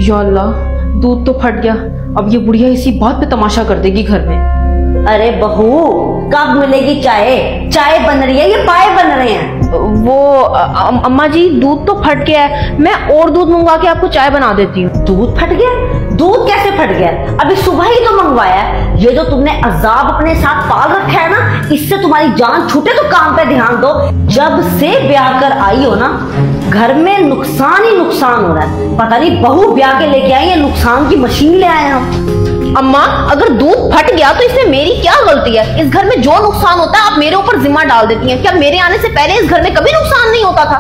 या अल्लाह, दूध तो फट गया। अब ये बुढ़िया इसी बात पे तमाशा कर देगी घर में। अरे बहू, कब मिलेगी चाय? चाय बन रही है, ये पाए बन रहे हैं। वो अम्मा जी, दूध तो फट गया है, मैं और दूध मंगवा के आपको चाय बना देती हूँ। दूध फट गया? दूध कैसे फट गया? अभी सुबह ही तो मंगवाया है। ये जो तुमने अजाब अपने साथ पाल रखा है ना, इससे तुम्हारी जान छूटे तो काम पे ध्यान दो। जब से ब्याह कर आई हो ना, घर में नुकसान ही नुकसान हो रहा है। पता नहीं बहू ब्याह के लेके आई है, नुकसान की मशीन ले आए हम। अम्मा, अगर दूध फट गया तो इसमें मेरी क्या गलती है? इस घर में जो नुकसान होता है आप मेरे ऊपर जिम्मा डाल देती हैं। क्या मेरे आने से पहले इस घर में कभी नुकसान नहीं होता था?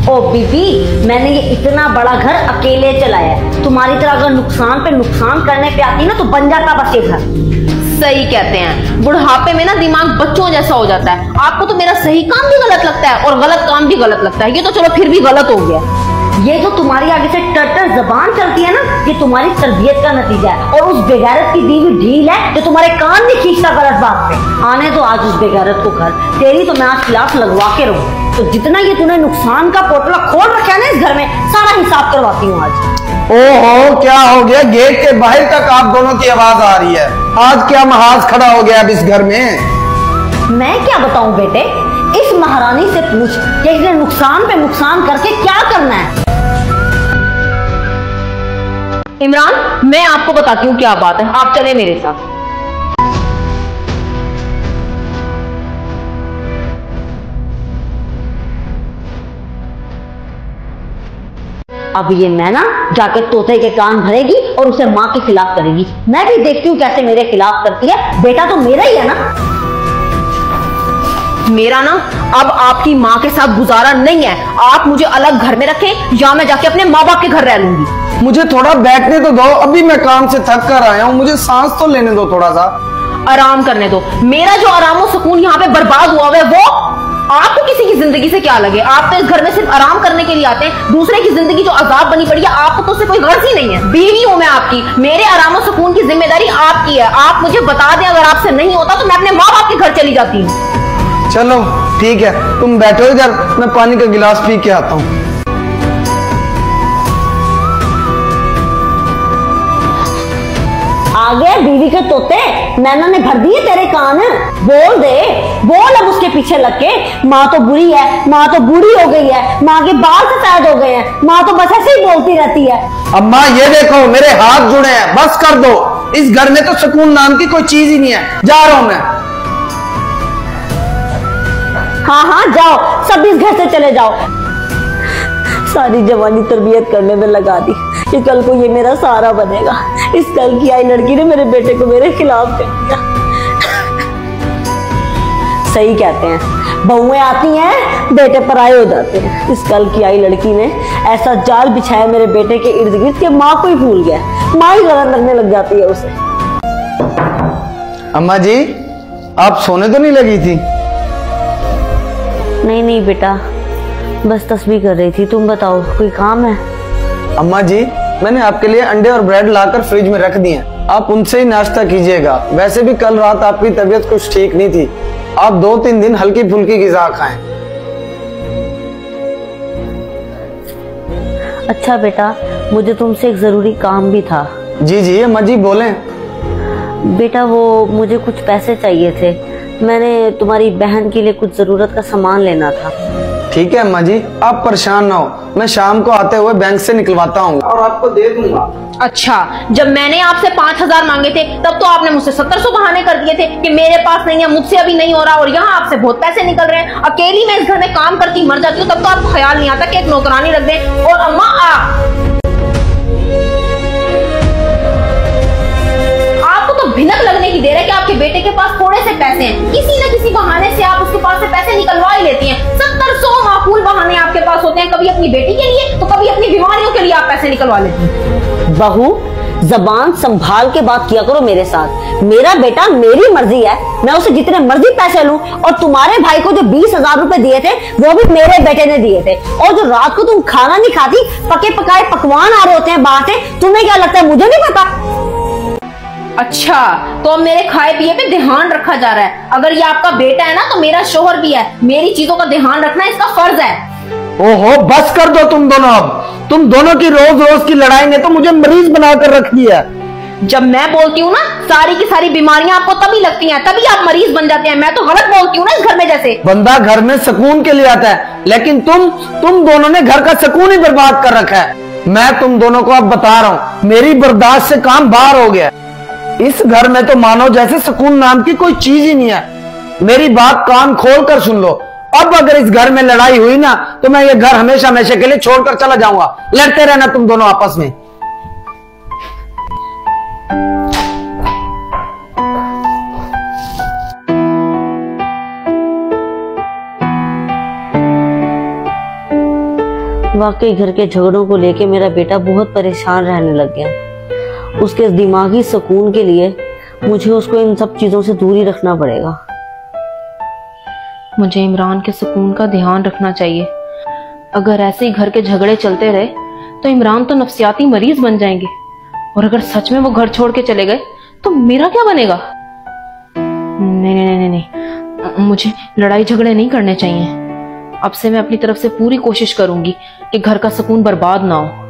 ओ बीबी, मैंने ये इतना बड़ा घर अकेले चलाया है। तुम्हारी तरह अगर नुकसान पे नुकसान करने पे आती ना तो बन जाता बस ये घर। सही कहते हैं, बुढ़ापे में ना दिमाग बच्चों जैसा हो जाता है। आपको तो मेरा सही काम भी गलत लगता है और गलत काम भी गलत लगता है। ये तो चलो फिर भी गलत हो गया। ये जो तुम्हारी आगे से टर जबान चलती है ना, ये तुम्हारी तरबियत का नतीजा है। और उस बेगैरत की दी हुई ढील है जो तुम्हारे कान नहीं खींचता गलत बात पे। आने दो आज उस बेगैरत को घर। तेरी तो मैं आज खिलाफ लगवा के रहूं। तो जितना ये तूने नुकसान का पोटला खोल रखा है ना इस घर में, सारा हिसाब करवाती हूँ आज। ओहो, क्या हो गया? गेट के बाहर तक आप दोनों की आवाज आ रही है। आज क्या महाज खड़ा हो गया अब इस घर में? मैं क्या बताऊं बेटे, इस महारानी से पूछ कि इसने नुकसान पे नुकसान करके क्या करना है। इमरान, मैं आपको बताती हूँ क्या बात है, आप चले मेरे साथ। अब ये मैं ना जाके तोते के कान भरेगी और उसे माँ के खिलाफ करेगी। मैं भी देखती हूँ कैसे मेरे खिलाफ करती है। बेटा तो मेरा ही है ना। मेरा ना अब आपकी माँ के साथ गुजारा नहीं है। आप मुझे अलग घर में रखें या मैं जाके अपने माँ बाप के घर रह लूंगी। मुझे थोड़ा बैठने तो दो, अभी मैं काम से थक कर आया हूँ। मुझे सांस तो लेने दो, थोड़ा सा आराम करने दो। मेरा जो आराम और सुकून यहाँ पे बर्बाद हुआ है, वो आपको किसी की जिंदगी से क्या लगे? आप तो इस घर में सिर्फ आराम करने के लिए आते हैं। दूसरे की जिंदगी जो अजाब बनी पड़ी है, आपको तो उससे कोई गर्ज ही नहीं है। बीवी हूं मैं आपकी, मेरे आराम और सुकून की जिम्मेदारी आपकी है। आप मुझे बता दें, अगर आपसे नहीं होता तो मैं अपने माँ बाप के घर चली जाती हूँ। चलो ठीक है, तुम बैठो इधर, मैं पानी का गिलास पी के आता हूँ। आ गए बीवी के तोते, नैना ने भर दिए तेरे कान। बोल दे, बोल अब उसके पीछे लग के। माँ तो बुरी है, माँ तो बूढ़ी हो गई है, माँ के बाल सफेद हो गए हैं, माँ तो बस ऐसे ही बोलती रहती है। अम्मा ये देखो, मेरे हाथ जुड़े हैं, बस कर दो। इस घर में तो सुकून नाम की कोई चीज ही नहीं है। जा रहा हूं मैं। हाँ हाँ जाओ, सब इस घर से चले जाओ। सारी जवानी तरबियत करने में लगा दी कि कल को ये मेरा सहारा बनेगा। इस कल की आई लड़की ने मेरे बेटे को मेरे खिलाफ कर दिया। सही कहते हैं, बहुएं आती हैं, बेटे पराये हो जाते हैं। इस कल की आई लड़की ने ऐसा जाल बिछाया मेरे बेटे के इर्द गिर्द कि माँ को ही भूल गया। माँ ही गलत लगने लग जाती है उसे। अम्मा जी, आप सोने तो नहीं लगी थी? नहीं बेटा, बस तस्बीह कर रही थी। तुम बताओ, कोई काम है? अम्मा जी, मैंने आपके लिए अंडे और ब्रेड लाकर फ्रिज में रख दिए, आप उनसे ही नाश्ता कीजिएगा। वैसे भी कल रात आपकी तबीयत कुछ ठीक नहीं थी, आप 2-3 दिन हल्की फुल्की ग़िज़ा खाएं। अच्छा बेटा, मुझे तुमसे एक जरूरी काम भी था। जी अम्मा जी, बोलें। बेटा वो मुझे कुछ पैसे चाहिए थे, मैंने तुम्हारी बहन के लिए कुछ जरूरत का सामान लेना था। ठीक है अम्मा जी, आप परेशान ना हो, मैं शाम को आते हुए बैंक से निकलवाता हूँ और आपको दे दूंगा। अच्छा, जब मैंने आपसे 5000 मांगे थे तब तो आपने मुझसे 1700 बहाने कर दिए थे कि मेरे पास नहीं है, मुझसे अभी नहीं हो रहा, और यहाँ आपसे बहुत पैसे निकल रहे हैं। अकेली मैं इस घर में काम करती मर जाती हूँ, तब तो आपको ख्याल नहीं आता कि एक नौकरानी रख दें। और अम्मा आपको तो भिनक लगने की देर है कि आपके बेटे के पास थोड़े से पैसे हैं, किसी न किसी बहाने से आप उसके पास से पैसे निकलवा ही लेती हैं। 1700 माकूल बहाने आपके पास होते हैं, कभी अपनी बेटी के लिए तो कभी अपनी बीमारियों के लिए आप पैसे निकलवा लेती हैं। बहू, जबान संभाल के बात किया करो मेरे साथ। मेरा बेटा मेरी मर्जी है, मैं उसे जितने मर्जी पैसे लूं। और तुम्हारे भाई को जो 20,000 रुपए दिए थे वो भी मेरे बेटे ने दिए थे। और जो रात को तुम खाना नहीं खाती, पके पकाए पकवान आ रहे होते हैं बाहर से, तुम्हें क्या लगता है मुझे नहीं पता? अच्छा, तो अब मेरे खाए पिए पे ध्यान रखा जा रहा है। अगर ये आपका बेटा है ना तो मेरा शोहर भी है, मेरी चीजों का ध्यान रखना इसका फर्ज है। ओहो बस कर दो तुम दोनों। अब तुम दोनों की रोज रोज की लड़ाई ने तो मुझे मरीज बनाकर रख दिया। जब मैं बोलती हूँ ना सारी की सारी बीमारियां आपको तभी लगती हैं, तभी आप मरीज बन जाते हैं। मैं तो गलत बोलती हूँ ना इस घर में। जैसे बंदा घर में सुकून के लिए आता है, लेकिन तुम दोनों ने घर का सुकून ही बर्बाद कर रखा है। मैं तुम दोनों को अब बता रहा हूँ, मेरी बर्दाश्त से काम बाहर हो गया। इस घर में तो मानो जैसे सुकून नाम की कोई चीज ही नहीं है। मेरी बात कान खोल कर सुन लो। अब अगर इस घर में लड़ाई हुई ना तो मैं ये घर हमेशा हमेशा के लिए छोड़कर चला जाऊंगा। लड़ते रहना तुम दोनों आपस में। वाकई घर के झगड़ों को लेके मेरा बेटा बहुत परेशान रहने लग गया। उसके दिमागी सुकून के लिए मुझे उसको इन सब चीजों से दूरी रखना पड़ेगा। मुझे इमरान के सुकून का ध्यान रखना चाहिए। अगर ऐसे ही घर के झगड़े चलते रहे तो इमरान तो नफ्सियाती मरीज बन जाएंगे, और अगर सच में वो घर छोड़ के चले गए तो मेरा क्या बनेगा? नहीं नहीं नहीं नहीं, मुझे लड़ाई झगड़े नहीं करने चाहिए। अब से मैं अपनी तरफ से पूरी कोशिश करूंगी कि घर का सुकून बर्बाद ना हो।